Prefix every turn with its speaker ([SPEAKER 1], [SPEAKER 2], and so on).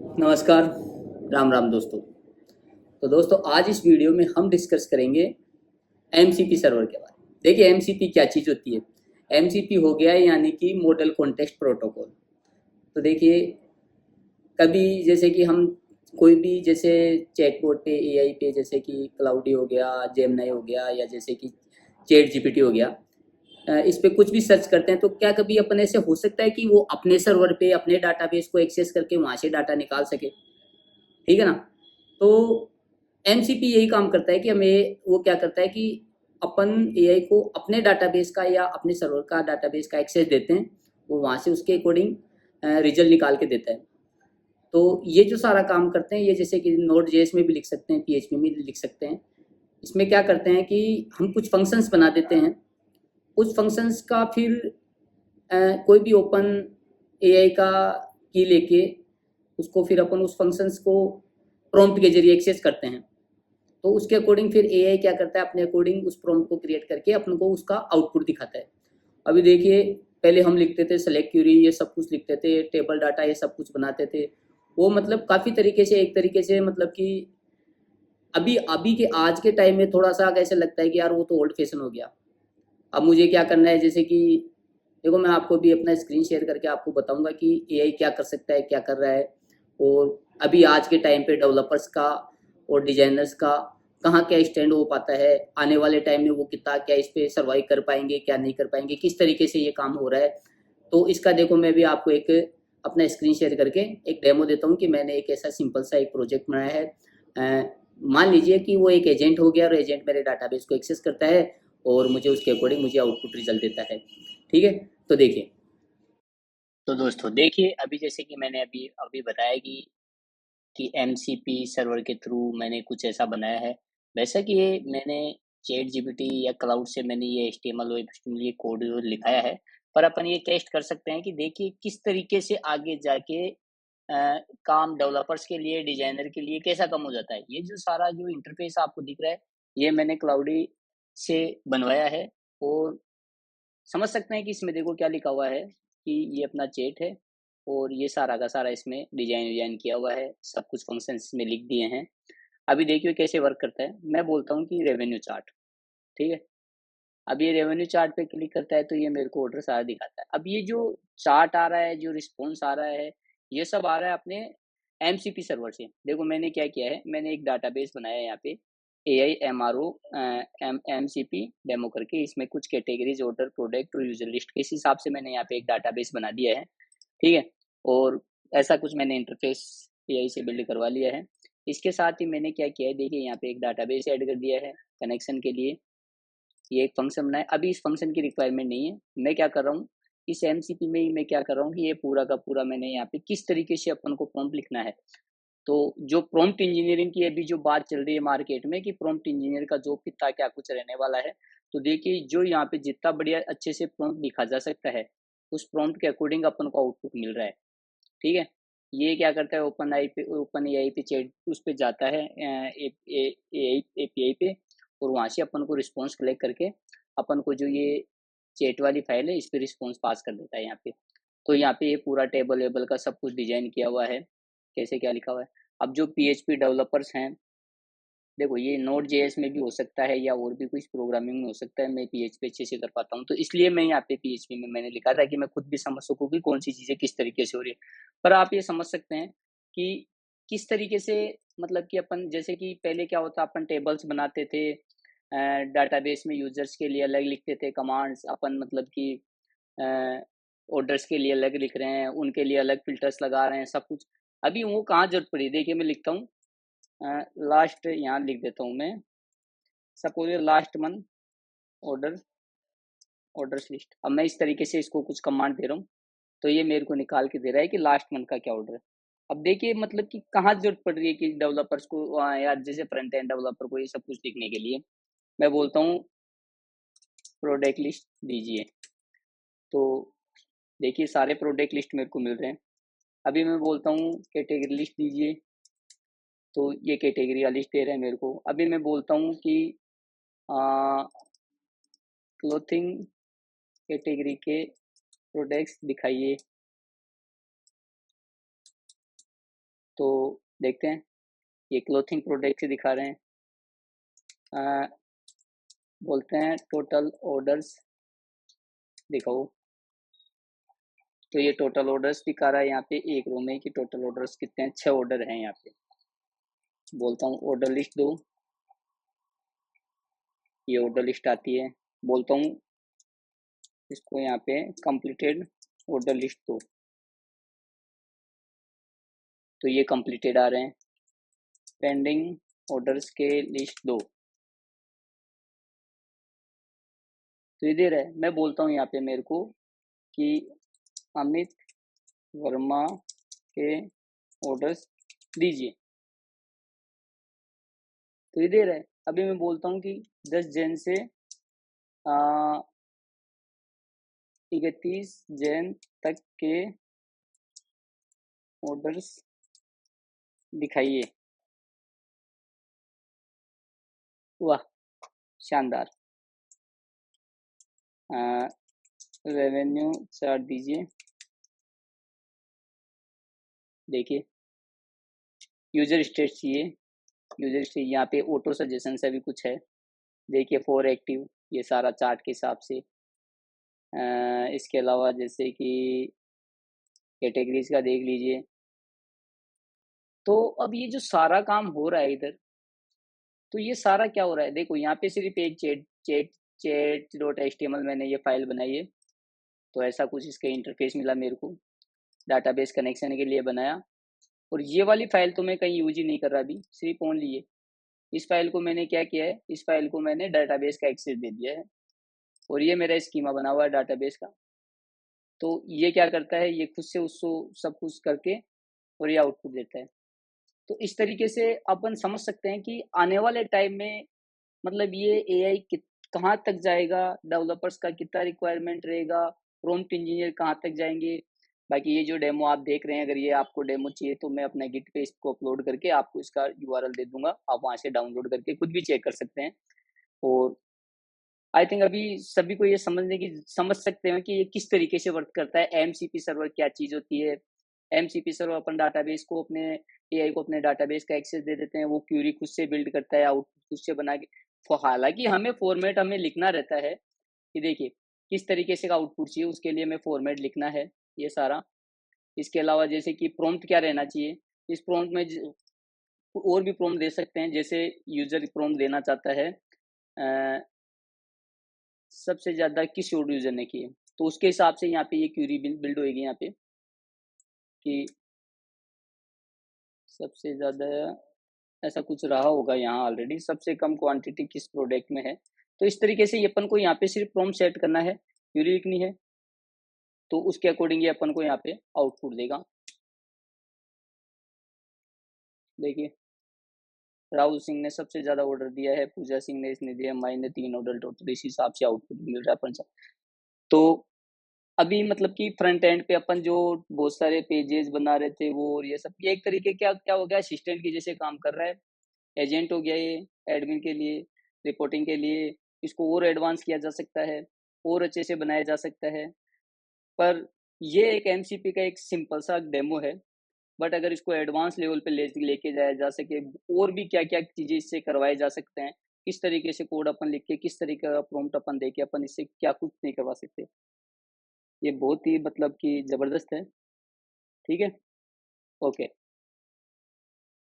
[SPEAKER 1] नमस्कार, राम राम दोस्तों। तो दोस्तों आज इस वीडियो में हम डिस्कस करेंगे एमसीपी सर्वर के बारे में। देखिए एमसीपी क्या चीज़ होती है। एमसीपी हो गया यानी कि मॉडल कॉन्टेक्स्ट प्रोटोकॉल। तो देखिए कभी जैसे कि हम कोई भी जैसे चैटबॉट पे एआई पे जैसे कि क्लाउडी हो गया, जेमिनी हो गया या जैसे कि चैट जीपीटी हो गया, इस पे कुछ भी सर्च करते हैं तो क्या कभी अपन ऐसे हो सकता है कि वो अपने सर्वर पे अपने डाटाबेस को एक्सेस करके वहाँ से डाटा निकाल सके। ठीक है ना। तो एमसीपी यही काम करता है कि हमें वो क्या करता है कि अपन एआई को अपने डाटाबेस का या अपने सर्वर का डाटाबेस का एक्सेस देते हैं, वो वहाँ से उसके अकॉर्डिंग रिजल्ट निकाल के देता है। तो ये जो सारा काम करते हैं ये जैसे कि नोड जेएस में भी लिख सकते हैं, पीएचपी में भी लिख सकते हैं। इसमें क्या करते हैं कि हम कुछ फंक्शंस बना देते हैं, उस फंक्शंस का फिर कोई भी ओपन एआई का की लेके उसको फिर अपन उस फंक्शंस को प्रॉम्प्ट के जरिए एक्सेस करते हैं। तो उसके अकॉर्डिंग फिर एआई क्या करता है, अपने अकॉर्डिंग उस प्रॉम्प्ट को क्रिएट करके अपन को उसका आउटपुट दिखाता है। अभी देखिए पहले हम लिखते थे सेलेक्ट क्यूरी, ये सब कुछ लिखते थे, टेबल डाटा ये सब कुछ बनाते थे। वो मतलब काफ़ी तरीके से एक तरीके से मतलब कि अभी अभी के आज के टाइम में थोड़ा सा कैसे लगता है कि यार वो तो ओल्ड फैशन हो गया। अब मुझे क्या करना है, जैसे कि देखो मैं आपको भी अपना स्क्रीन शेयर करके आपको बताऊंगा कि एआई क्या कर सकता है, क्या कर रहा है। और अभी आज के टाइम पे डेवलपर्स का और डिजाइनर्स का कहाँ क्या स्टैंड हो पाता है, आने वाले टाइम में वो कितना क्या इस पे सर्वाइव कर पाएंगे, क्या नहीं कर पाएंगे, किस तरीके से ये काम हो रहा है। तो इसका देखो मैं भी आपको एक अपना स्क्रीन शेयर करके एक डेमो देता हूँ कि मैंने एक ऐसा सिंपल सा एक प्रोजेक्ट बनाया है। मान लीजिए कि वो एक एजेंट हो गया और एजेंट मेरे डाटाबेस को एक्सेस करता है और मुझे उसके अकॉर्डिंग मुझे आउटपुट रिजल्ट देता है। ठीक है, तो देखिए। तो दोस्तों देखिए अभी जैसे कि मैंने अभी अभी बताया कि एमसीपी सर्वर के थ्रू मैंने कुछ ऐसा बनाया है। वैसा कि ये मैंने चैट जीपीटी या क्लाउड से मैंने ये एचटीएमएल वेब ये कोड लिखाया है। पर अपन ये टेस्ट कर सकते हैं कि देखिए किस तरीके से आगे जाके काम डेवलपर्स के लिए, डिजाइनर के लिए कैसा कम हो जाता है। ये जो सारा जो इंटरफेस आपको दिख रहा है, ये मैंने क्लाउडी से बनवाया है। और समझ सकते हैं कि इसमें देखो क्या लिखा हुआ है कि ये अपना चैट है और ये सारा का सारा इसमें डिजाइन विजाइन किया हुआ है, सब कुछ फंक्शन इसमें लिख दिए हैं। अभी देखिए कैसे वर्क करता है। मैं बोलता हूँ कि रेवेन्यू चार्ट, ठीक है। अब ये रेवेन्यू चार्ट पे क्लिक करता है तो ये मेरे को ऑर्डर सारा दिखाता है। अब ये जो चार्ट आ रहा है, जो रिस्पॉन्स आ रहा है, ये सब आ रहा है अपने एमसीपी सर्वर से। देखो मैंने क्या किया है, मैंने एक डाटाबेस बनाया है यहाँ पे एआई एमआरओ एमसीपी डेमो करके। इसमें कुछ कैटेगरीज, ऑर्डर, प्रोडक्ट और यूजर लिस्ट के इस हिसाब से मैंने यहाँ पे एक डाटाबेस बना दिया है। ठीक है। और ऐसा कुछ मैंने इंटरफेस एआई से बिल्ड करवा लिया है। इसके साथ ही मैंने क्या किया है, देखिए यहाँ पे एक डाटाबेस ऐड कर दिया है कनेक्शन के लिए। ये एक फंक्शन बनाया। अभी इस फंक्शन की रिक्वायरमेंट नहीं है। मैं क्या कर रहा हूँ, इस एमसीपी में ही मैं क्या कर रहा हूँ कि ये पूरा का पूरा मैंने यहाँ पे किस तरीके से अपन को प्रॉम्प्ट लिखना है। तो जो प्रॉम्प्ट इंजीनियरिंग की अभी जो बात चल रही है मार्केट में कि प्रॉम्प्ट इंजीनियर का जॉब कितना क्या कुछ रहने वाला है, तो देखिए जो यहाँ पे जितना बढ़िया अच्छे से प्रॉम्प्ट लिखा जा सकता है, उस प्रॉम्प्ट के अकॉर्डिंग अपन को आउटपुट मिल रहा है। ठीक है। ये क्या करता है, ओपन एआई पे चैट उस पे जाता है एपीआई पे, और वहां से अपन को रिस्पॉन्स कलेक्ट करके अपन को जो ये चैट वाली फाइल है इस पे रिस्पॉन्स पास कर देता है यहाँ पे। तो यहाँ पे ये पूरा टेबल वेबल का सब कुछ डिजाइन किया हुआ है, कैसे क्या लिखा हुआ है। अब जो पीएचपी डेवलपर्स हैं, देखो ये नोड जेएस में भी हो सकता है या और भी कुछ प्रोग्रामिंग में हो सकता है। मैं पीएचपी अच्छे से कर पाता हूँ, तो इसलिए मैं यहाँ पे पीएचपी में मैंने लिखा था कि मैं खुद भी समझ सकूँ कि कौन सी चीज़ें किस तरीके से हो रही है। पर आप ये समझ सकते हैं कि किस तरीके से, मतलब कि अपन जैसे कि पहले क्या होता, अपन टेबल्स बनाते थे, डाटाबेस में यूजर्स के लिए अलग लिखते थे कमांड्स अपन, मतलब कि ऑर्डर्स के लिए अलग लिख रहे हैं, उनके लिए अलग फिल्टर्स लगा रहे हैं, सब कुछ। अभी वो कहाँ जरूरत पड़ी। देखिए मैं लिखता हूँ, लास्ट यहाँ लिख देता हूँ मैं, suppose last month order, orders list. अब मैं इस तरीके से इसको कुछ कमांड दे रहा हूँ तो ये मेरे को निकाल के दे रहा है कि लास्ट मंथ का क्या ऑर्डर है। अब देखिए मतलब कि कहाँ जरूरत पड़ रही है कि डेवलपर्स को, या जैसे फ्रंट एंड डेवलपर को ये सब कुछ लिखने के लिए। मैं बोलता हूँ प्रोडक्ट लिस्ट दीजिए, तो देखिए सारे प्रोडक्ट लिस्ट मेरे को मिल रहे हैं। अभी मैं बोलता हूँ कैटेगरी लिस्ट दीजिए, तो ये कैटेगरी का लिस्ट दे रहा है मेरे को। अभी मैं बोलता हूँ कि क्लोथिंग कैटेगरी के प्रोडक्ट्स दिखाइए, तो देखते हैं, ये क्लोथिंग प्रोडक्ट से दिखा रहे हैं। बोलते हैं टोटल ऑर्डर्स दिखाओ, तो ये टोटल ऑर्डर्स दिखा रहा है यहाँ पे एक रो में कि टोटल ऑर्डर्स कितने हैं, 6 ऑर्डर हैं यहाँ पे। बोलता हूँ ऑर्डर लिस्ट दो, ये ऑर्डर लिस्ट आती है। बोलता हूँ इसको यहाँ पे कंप्लीटेड ऑर्डर लिस्ट दो, तो ये कंप्लीटेड आ रहे हैं। पेंडिंग ऑर्डर्स के लिस्ट दो, तो ये दे रहा है। मैं बोलता हूँ यहाँ पे मेरे को कि अमित वर्मा के ऑर्डर्स दीजिए, तो ये दे रहा है। अभी मैं बोलता हूँ कि 10 जन से 31 जन तक के ऑर्डर्स दिखाइए। वाह, शानदार। रेवेन्यू चार्ट दीजिए। देखिए यूजर स्टेट चाहिए, यूजर स्टेट यहाँ पे ऑटो सजेशन से भी कुछ है। देखिए फॉर एक्टिव, ये सारा चार्ट के हिसाब से। इसके अलावा जैसे कि कैटेगरीज का देख लीजिए। तो अब ये जो सारा काम हो रहा है इधर, तो ये सारा क्या हो रहा है, देखो यहाँ पे सिर्फ एक chat chat chat dot HTML मैंने ये फाइल बनाई है, तो ऐसा कुछ इसका इंटरफेस मिला मेरे को, डाटाबेस कनेक्शन के लिए बनाया। और ये वाली फाइल तो मैं कहीं यूज ही नहीं कर रहा अभी, सिर्फ ओनली ये। इस फाइल को मैंने क्या किया है, इस फाइल को मैंने डाटाबेस का एक्सेस दे दिया है, और ये मेरा स्कीमा बना हुआ है डाटाबेस का। तो ये क्या करता है, ये खुद से उसको सब कुछ करके और ये आउटपुट देता है। तो इस तरीके से अपन समझ सकते हैं कि आने वाले टाइम में मतलब ये एआई कहाँ तक जाएगा, डेवलपर्स का कितना रिक्वायरमेंट रहेगा, प्रॉम्प्ट इंजीनियर कहाँ तक जाएंगे। बाकी ये जो डेमो आप देख रहे हैं, अगर ये आपको डेमो चाहिए तो मैं अपना गिट पे इसको अपलोड करके आपको इसका यूआरएल दे दूंगा, आप वहाँ से डाउनलोड करके खुद भी चेक कर सकते हैं। और आई थिंक अभी सभी को ये समझ सकते हैं कि ये किस तरीके से वर्क करता है, एमसीपी सर्वर क्या चीज़ होती है। एमसीपी सर्वर अपन डाटाबेस को अपने एआई को अपने डाटाबेस का एक्सेस दे देते हैं, वो क्यूरी खुद से बिल्ड करता है, आउटपुट खुद से बना के। हालांकि हमें फॉर्मेट हमें लिखना रहता है कि देखिए किस तरीके से का आउटपुट चाहिए, उसके लिए हमें फॉर्मेट लिखना है ये सारा। इसके अलावा जैसे कि प्रॉम्प्ट क्या रहना चाहिए, इस प्रॉम्प्ट में और भी प्रॉम्प्ट दे सकते हैं, जैसे यूजर प्रॉम्प्ट देना चाहता है सबसे ज़्यादा किस यूजर ने की है, तो उसके हिसाब से यहाँ पे ये क्यूरी बिल्ड होएगी यहाँ पे कि सबसे ज़्यादा ऐसा कुछ रहा होगा यहाँ ऑलरेडी, सबसे कम क्वांटिटी किस प्रोडक्ट में है। तो इस तरीके से अपन को यहाँ पे सिर्फ प्रॉम्प्ट सेट करना है, क्यूरी लिखनी है, तो उसके अकॉर्डिंग ये अपन को यहाँ पे आउटपुट देगा। देखिए राहुल सिंह ने सबसे ज़्यादा ऑर्डर दिया है, पूजा सिंह ने इसने दिया, माई ने 3 ऑर्डर, टोटल इस हिसाब से आउटपुट मिल रहा है अपन। तो अभी मतलब कि फ्रंट एंड पे अपन जो बहुत सारे पेजेस बना रहे थे वो, और ये सब ये एक तरीके क्या क्या हो गया, असिस्टेंट की जैसे काम कर रहा है, एजेंट हो गया ये एडमिन के लिए, रिपोर्टिंग के लिए। इसको और एडवांस किया जा सकता है, और अच्छे से बनाया जा सकता है। पर ये एक एमसीपी का एक सिंपल सा डेमो है, बट अगर इसको एडवांस लेवल पे लेके जाया जा सके, और भी क्या क्या चीज़ें इससे करवाए जा सकते हैं, किस तरीके से कोड अपन लिख के, किस तरीके का प्रॉम्प्ट अपन दे के अपन इससे क्या कुछ नहीं करवा सकते, ये बहुत ही मतलब कि ज़बरदस्त है। ठीक है, ओके।